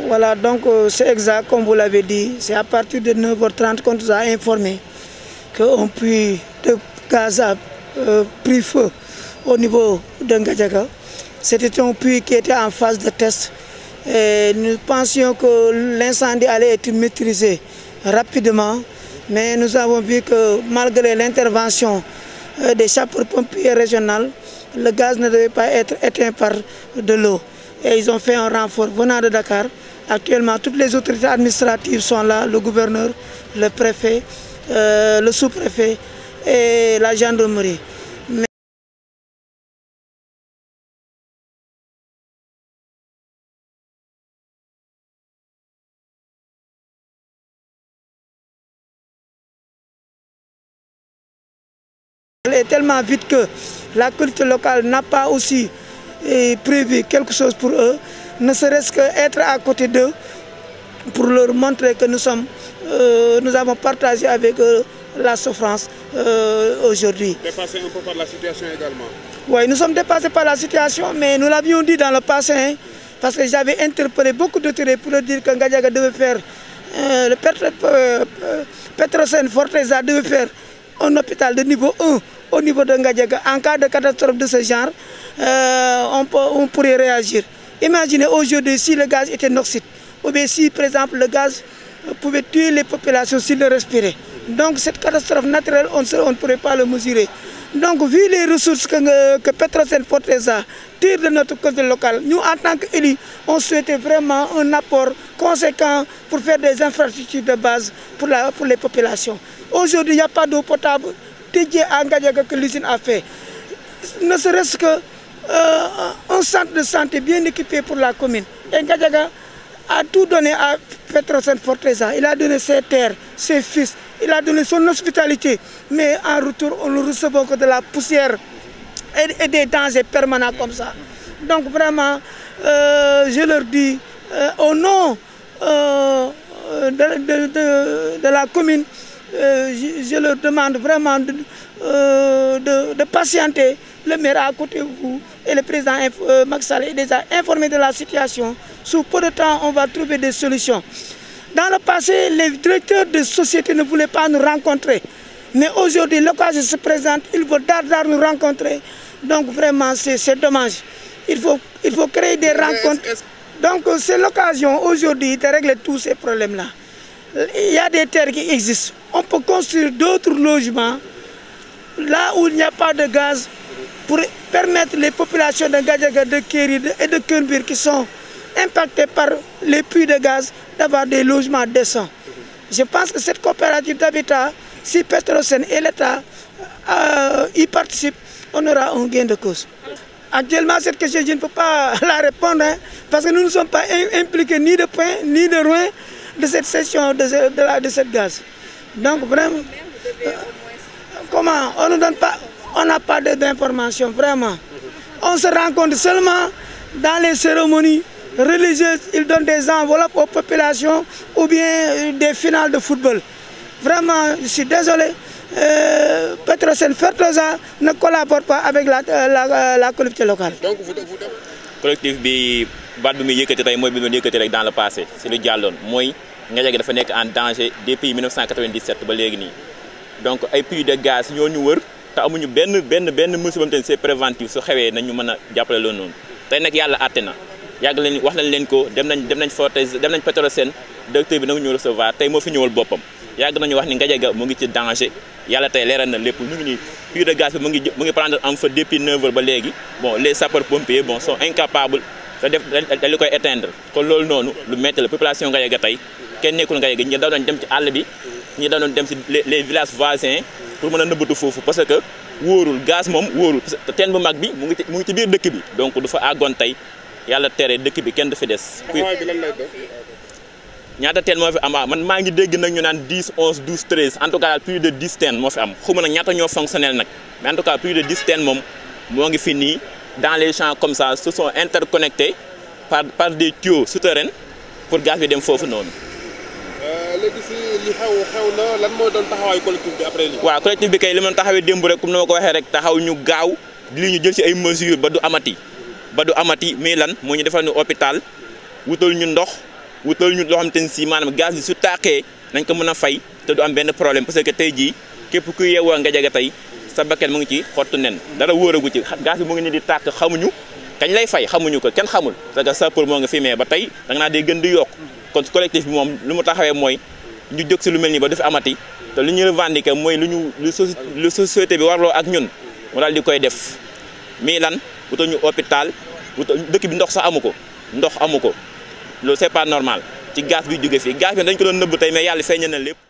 Voilà, donc c'est exact, comme vous l'avez dit, c'est à partir de 9h30 qu'on nous a informé qu'un puits de gaz a pris feu au niveau de Ngadiaga. C'était un puits qui était en phase de test. Et nous pensions que l'incendie allait être maîtrisé rapidement, mais nous avons vu que malgré l'intervention des sapeurs-pompiers régionaux, le gaz ne devait pas être éteint par de l'eau. Et ils ont fait un renfort venant de Dakar. Actuellement, toutes les autorités administratives sont là, le gouverneur, le préfet, le sous-préfet et la gendarmerie. Elle est tellement vite que la collectivité locale n'a pas aussi prévu quelque chose pour eux, ne serait-ce qu'être à côté d'eux pour leur montrer que nous avons partagé avec eux la souffrance aujourd'hui. Dépassé un peu par la situation également. Oui, nous sommes dépassés par la situation, mais nous l'avions dit dans le passé, hein, parce que j'avais interpellé beaucoup d'autorités pour leur dire que Ngadiaga devait faire, le Petrosen Forteza devait faire un hôpital de niveau 1 au niveau de Ngadiaga. En cas de catastrophe de ce genre, on pourrait réagir. Imaginez aujourd'hui si le gaz était noxique, ou bien si par exemple le gaz pouvait tuer les populations s'ils le respiraient. Donc cette catastrophe naturelle, on ne pourrait pas le mesurer. Donc vu les ressources que Petrosen Forteza tire de notre côté local, nous en tant qu'élus, on souhaitait vraiment un apport conséquent pour faire des infrastructures de base pour les populations. Aujourd'hui, il n'y a pas d'eau potable dédiée à Ngadiaga que l'usine a fait. Ne serait-ce qu'un centre de santé bien équipé pour la commune. Et Ngadiaga a tout donné à Petrosen Forteza. Il a donné ses terres, ses fils, il a donné son hospitalité. Mais en retour, on ne recevait que de la poussière et des dangers permanents comme ça. Donc vraiment, je leur dis, au nom de la commune, je leur demande vraiment de patienter. Le maire à côté de vous et le président Macky Sall est déjà informé de la situation. Sous peu de temps, on va trouver des solutions. Dans le passé, les directeurs de sociétés ne voulaient pas nous rencontrer. Mais aujourd'hui, l'occasion se présente, ils veulent d'art nous rencontrer. Donc vraiment, c'est dommage. Il faut créer des rencontres. Donc c'est l'occasion aujourd'hui de régler tous ces problèmes-là. Il y a des terres qui existent. On peut construire d'autres logements là où il n'y a pas de gaz pour permettre les populations de Ngadiaga, de Kéri et de Kernbir qui sont impactées par les puits de gaz d'avoir des logements décents. Je pense que cette coopérative d'habitat, si Petrosen et l'État y participent, on aura un gain de cause. Actuellement, cette question, je ne peux pas la répondre, hein, parce que nous ne sommes pas impliqués ni de point, ni de loin de cette session de cette gaz. Donc vraiment, comment on ne donne pas, on n'a pas d'informations, vraiment. On se rencontre seulement dans les cérémonies religieuses, ils donnent des enveloppes aux populations ou bien des finales de football. Vraiment, je suis désolé, Petrosen Forteza ne collabore pas avec la collectivité locale. Donc collectif bi baat bi muy yëkkati tey mooy bi doon yëkkati rek dans le passé c'est lu jàlloon mooy Ngadiaga dafa nekk en danger depuis 1997 ba léegi nii donc ay puits de gaz ñoo ñu wër te amuñu benn musiba te c'est préventif su xewee nañu mën a jàppale loolu noonu tey nag yàlla àtte na yàgg leen wax nañ leen ko dem nañ Forteza dem nañ Petrosen directeur bi nag ñu recevoir tey moo fi ñëwal boppam yàgg nañu wax ni Ngadiaga mu ngi ci danger yàlla tey leeral na lépp ñu ngi nii puits de gaz bi mu ngi prendre en feu depuis 9h ba léegi bon les sapeurs-pompiers bon sont incapables da li koy éteindre kon loolu noonu lu métti la population Ngadiaga tey kenn nekkul Ngadiaga ñi daw doon dem ci àll bi ñi daw doon dem ci les villages voisins pour mën a nëbbatu foofu parce que wóorul gaz moom wóorul teen bu mag bi mu ngi ci biir dëkk bi donc du fa àggoon tey yàlla tere dëkk bi kenn du fi des. ñaata teen moo fi am man maa ngi dégg nag ñu naan 10 11 12 13 en tout cas plus de 10 teen moo fi am xuma nag ñaata ñoo fonctionnel nag mais en tout cas plus de 10 teen moom moo ngi fi nii dans les champs comme ça se sont interconnectés par des tuyaux souterrains pour gaz bi dem foofu noonu. léegi si li xew na lan moo doon taxawaayu collectif bi après lii. waaw collectif bi kay li ma doon taxawee démb rek comme ni ma ko waxee rek taxaw ñu gaaw li ñu jël ci ay mesures ba du amati mais lan moo ñu defal ñu hôpital wutal ñu ndox wutal ñu loo xamante ni si maanaam gaz bi su tàkkee nañ ko mën a fay te du am benn problème parce que tey jii képp ku yeewoo Ngadiaga tey sa bakkan mu ngi ci xottu nen dara wóoragu ci gaz bi mu ngi ni di tàkk xamuñu kañ lay fay xamuñu ko kenn xamul parce que sapeur moo nga fi mais ba tey da nga naa day gën di yokk kon collectif bi moom lu mu taxawee mooy ñu jóg si lu mel nii ba du fi amati te lu ñu revendiqué mooy lu société bi warloo ak ñun mu daal di koy def mii lan wutal ñu hôpital wutal dëkk bi ndox sax amu ko ndox amu ko loolu c'est pas normal ci gaz bi jóge fii gaz bi dañ ko doon nëbb tey mais yàlla feeñal na lépp